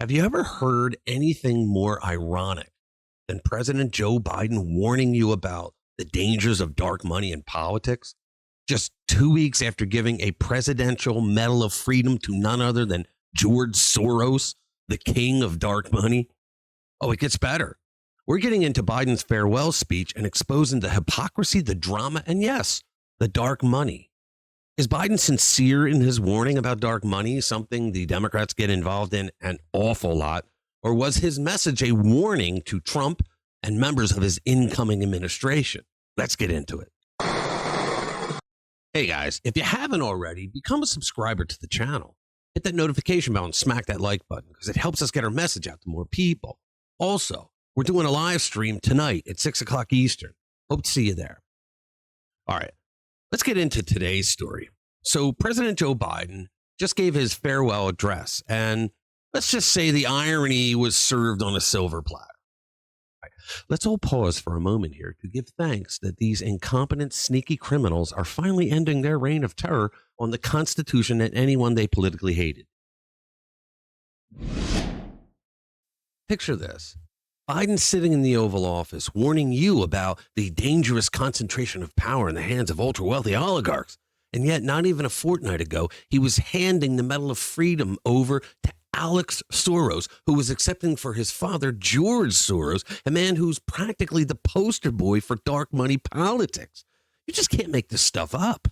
Have you ever heard anything more ironic than President Joe Biden warning you about the dangers of dark money in politics? Just 2 weeks after giving a presidential Medal of Freedom to none other than George Soros, the king of dark money? Oh, it gets better. We're getting into Biden's farewell speech and exposing the hypocrisy, the drama, and yes, the dark money. Is Biden sincere in his warning about dark money, something the Democrats get involved in an awful lot? Or was his message a warning to Trump and members of his incoming administration? Let's get into it. Hey guys, if you haven't already, become a subscriber to the channel. Hit that notification bell and smack that like button because it helps us get our message out to more people. Also, we're doing a live stream tonight at 6 o'clock Eastern. Hope to see you there. All right. Let's get into today's story. So President Joe Biden just gave his farewell address, and let's just say the irony was served on a silver platter. Right. Let's all pause for a moment here to give thanks that these incompetent, sneaky criminals are finally ending their reign of terror on the Constitution and anyone they politically hated. Picture this. Biden sitting in the Oval Office warning you about the dangerous concentration of power in the hands of ultra-wealthy oligarchs. And yet, not even a fortnight ago, he was handing the Medal of Freedom over to Alex Soros, who was accepting for his father, George Soros, a man who's practically the poster boy for dark money politics. You just can't make this stuff up.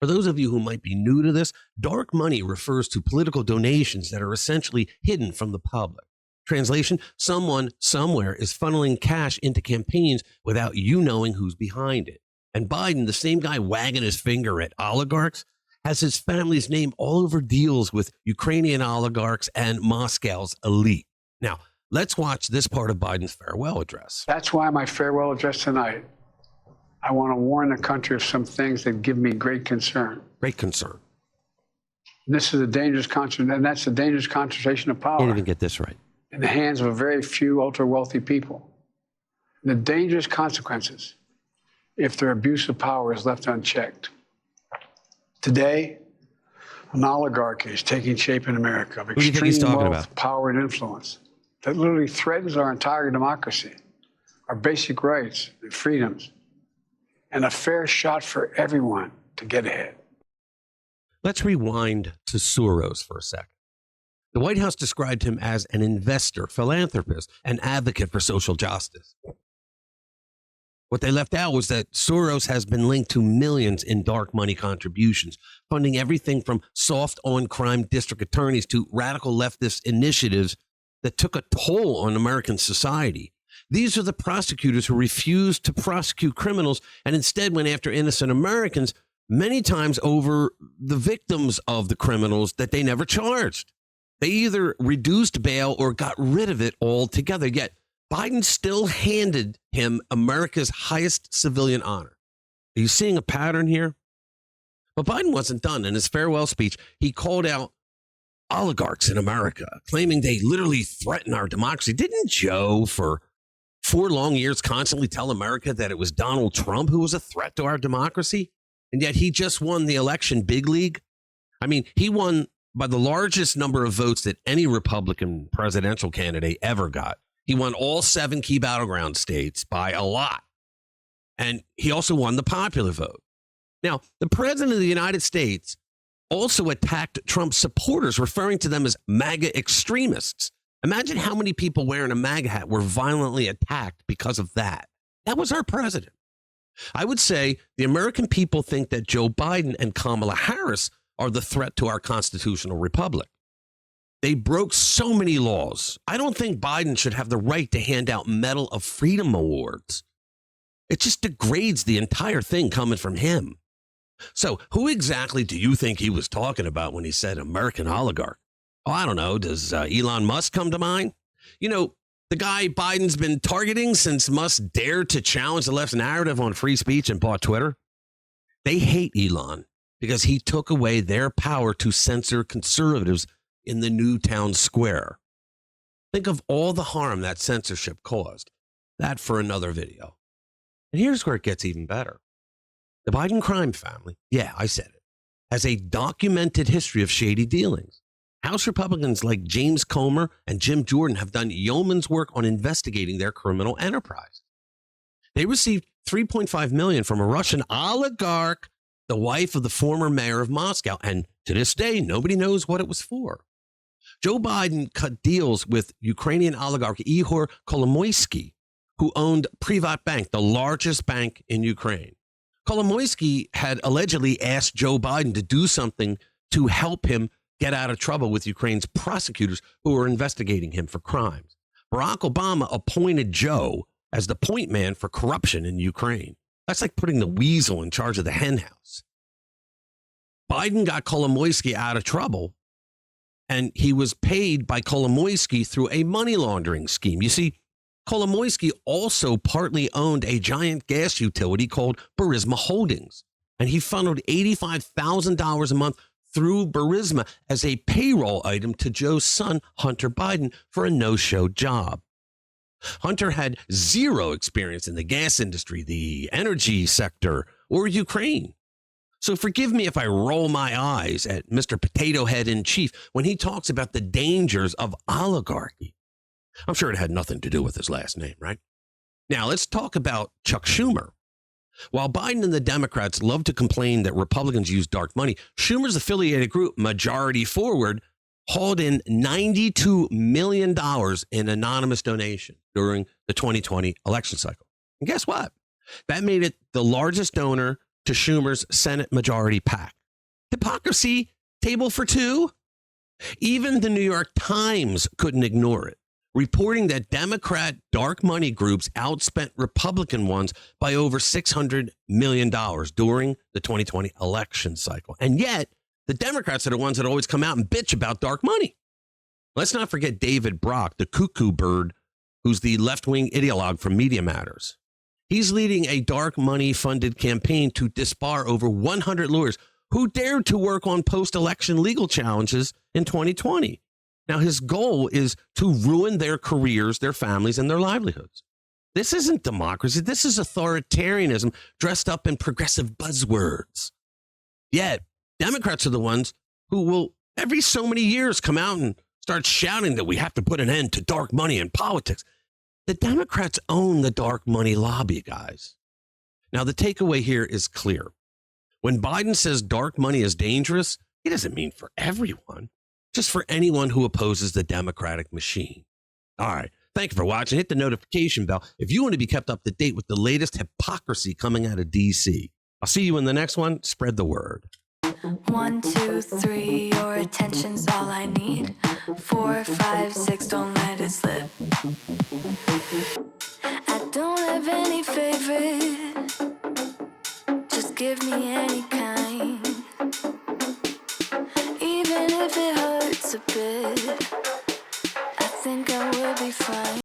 For those of you who might be new to this, dark money refers to political donations that are essentially hidden from the public. Translation, someone somewhere is funneling cash into campaigns without you knowing who's behind it. And Biden, the same guy wagging his finger at oligarchs, has his family's name all over deals with Ukrainian oligarchs and Moscow's elite. Now, let's watch this part of Biden's farewell address. That's why my farewell address tonight, I want to warn the country of some things that give me great concern. Great concern. This is a dangerous concentration, and that's a dangerous concentration of power. Can't even get this right. In the hands of a very few ultra-wealthy people. The dangerous consequences if their abuse of power is left unchecked. Today, an oligarchy is taking shape in America of extreme wealth, power, and influence that literally threatens our entire democracy, our basic rights and freedoms, and a fair shot for everyone to get ahead. Let's rewind to Soros for a second. The White House described him as an investor, philanthropist, and advocate for social justice. What they left out was that Soros has been linked to millions in dark money contributions, funding everything from soft on-crime district attorneys to radical leftist initiatives that took a toll on American society. These are the prosecutors who refused to prosecute criminals and instead went after innocent Americans, many times over the victims of the criminals that they never charged. They either reduced bail or got rid of it altogether. Yet Biden still handed him America's highest civilian honor. Are you seeing a pattern here? But Biden wasn't done. In his farewell speech, he called out oligarchs in America, claiming they literally threaten our democracy. Didn't Joe, for 4 long years, constantly tell America that it was Donald Trump who was a threat to our democracy? And yet he just won the election big league. I mean, he won by the largest number of votes that any Republican presidential candidate ever got. He won all 7 key battleground states by a lot. And he also won the popular vote. Now, the president of the United States also attacked Trump's supporters, referring to them as MAGA extremists. Imagine how many people wearing a MAGA hat were violently attacked because of that. That was our president. I would say the American people think that Joe Biden and Kamala Harris are the threat to our constitutional republic. They broke so many laws. I don't think Biden should have the right to hand out Medal of Freedom awards. It just degrades the entire thing coming from him. So who exactly do you think he was talking about when he said American oligarch? Oh, I don't know. Does Elon Musk come to mind? You know, the guy Biden's been targeting since Musk dared to challenge the left's narrative on free speech and bought Twitter. They hate Elon because he took away their power to censor conservatives in the new town square. Think of all the harm that censorship caused. That for another video. And here's where it gets even better. The Biden crime family, yeah, I said it, has a documented history of shady dealings. House Republicans like James Comer and Jim Jordan have done yeoman's work on investigating their criminal enterprise. They received $3.5 million from a Russian oligarch, the wife of the former mayor of Moscow, and to this day, nobody knows what it was for. Joe Biden cut deals with Ukrainian oligarch Ihor Kolomoisky, who owned Privat Bank, the largest bank in Ukraine. Kolomoisky had allegedly asked Joe Biden to do something to help him get out of trouble with Ukraine's prosecutors who were investigating him for crimes. Barack Obama appointed Joe as the point man for corruption in Ukraine. That's like putting the weasel in charge of the hen house. Biden got Kolomoisky out of trouble, and he was paid by Kolomoisky through a money laundering scheme. You see, Kolomoisky also partly owned a giant gas utility called Burisma Holdings, and he funneled $85,000 a month through Burisma as a payroll item to Joe's son, Hunter Biden, for a no-show job. Hunter had zero experience in the gas industry, the energy sector, or Ukraine. So forgive me if I roll my eyes at Mr. Potato Head in Chief when he talks about the dangers of oligarchy. I'm sure it had nothing to do with his last name, right? Now, let's talk about Chuck Schumer. While Biden and the Democrats love to complain that Republicans use dark money, Schumer's affiliated group, Majority Forward, hauled in $92 million in anonymous donation during the 2020 election cycle. And guess what? That made it the largest donor to Schumer's Senate Majority PAC. Hypocrisy, table for two? Even the New York Times couldn't ignore it, reporting that Democrat dark money groups outspent Republican ones by over $600 million during the 2020 election cycle. And yet, the Democrats are the ones that always come out and bitch about dark money. Let's not forget David Brock, the cuckoo bird, who's the left-wing ideologue from Media Matters. He's leading a dark money-funded campaign to disbar over 100 lawyers who dared to work on post-election legal challenges in 2020. Now, his goal is to ruin their careers, their families, and their livelihoods. This isn't democracy. This is authoritarianism dressed up in progressive buzzwords. Yet, Democrats are the ones who will every so many years come out and start shouting that we have to put an end to dark money in politics. The Democrats own the dark money lobby, guys. Now, the takeaway here is clear. When Biden says dark money is dangerous, he doesn't mean for everyone, just for anyone who opposes the Democratic machine. All right. Thank you for watching. Hit the notification bell if you want to be kept up to date with the latest hypocrisy coming out of D.C. I'll see you in the next one. Spread the word. 1, 2, 3, your attention's all I need. 4, 5, 6, don't let it slip. I don't have any favorite, just give me any kind. Even if it hurts a bit, I think I will be fine.